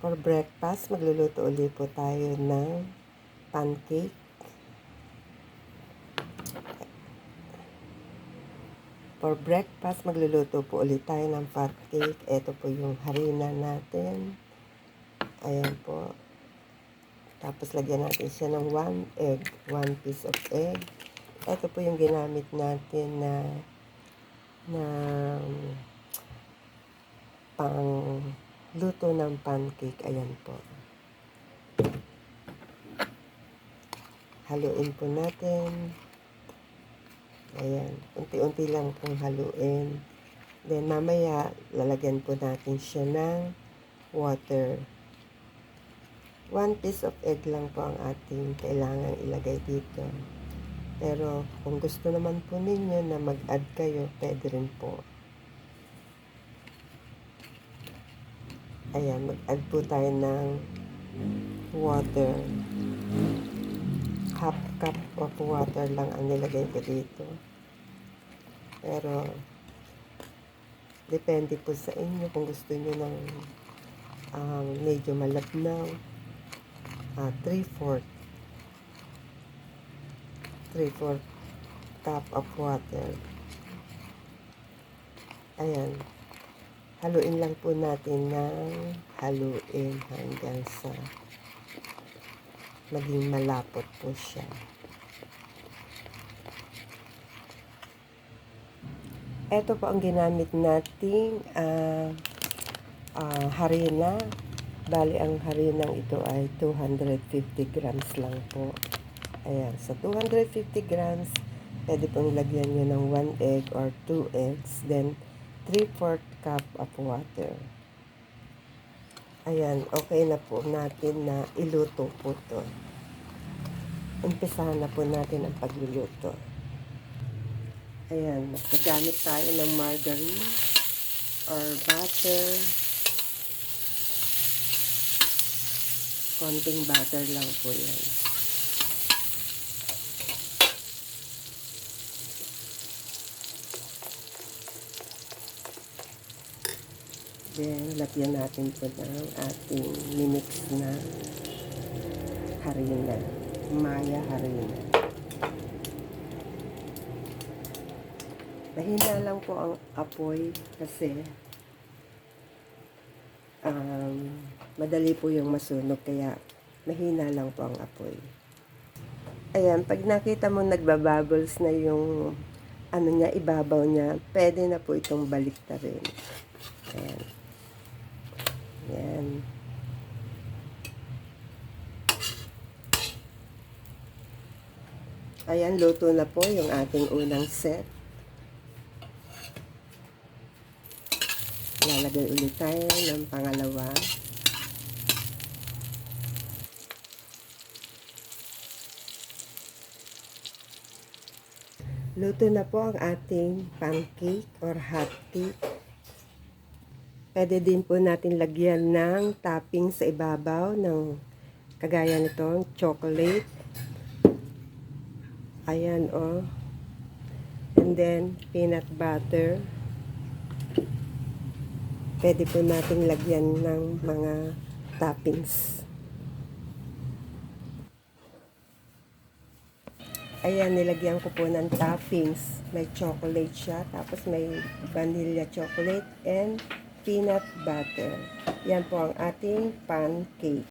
For breakfast, magluluto ulit po tayo ng pancake. For breakfast, magluluto po ulit tayo ng pancake. Ito po yung harina natin. Ayan po. Tapos lagyan natin siya ng 1 egg, 1 piece of egg. Ito po yung ginamit natin na pang luto ng pancake. Ayan po. Haluin po natin. Ayan. Unti-unti lang pong haluin. Then, mamaya, lalagyan po natin siya ng water. 1 piece of egg lang po ang ating kailangan ilagay dito. Pero, kung gusto naman po ninyo na mag-add kayo, pwede rin po. Ayan, mag-add po tayo ng water. Half cup of water lang ang nilagay ko dito. Pero, depende po sa inyo kung gusto nyo ng medyo malabnaw. 3/4 cup of water. Ayan. Haluin lang po natin ng haluin hanggang sa maging malapot po siya. Ito po ang ginamit nating harina. Bali, ang harinang ito ay 250 grams lang po. Ayan, sa 250 grams, pwede pong lagyan nyo ng 1 egg or 2 eggs. Then, 3/4 cup of water. Ayan, okay na po natin na iluto po to. Umpisahan na po natin ang pagluluto. Ayan, nagamit tayo ng margarine or butter. Konting butter lang po yan. Then, lagyan natin po ng ating minix na harina. Maya harina. Mahina lang po ang apoy kasi madali po yung masunog kaya mahina lang po ang apoy. Ayan, pag nakita mo nagbabubbles na yung ibabaw niya, pwede na po itong baliktarin. Ayan. Ayan. Ayan, luto na po yung ating unang set. Lalagay ulit tayo ng pangalawa. Luto na po ang ating pancake or hot cake. Pwede din po natin lagyan ng topping sa ibabaw ng kagaya nitong chocolate. Ayan o. And then, peanut butter. Pwede po natin lagyan ng mga toppings. Ayan, nilagyan ko po ng toppings. May chocolate siya, tapos may vanilla chocolate and peanut butter. Yan po ang ating pancake.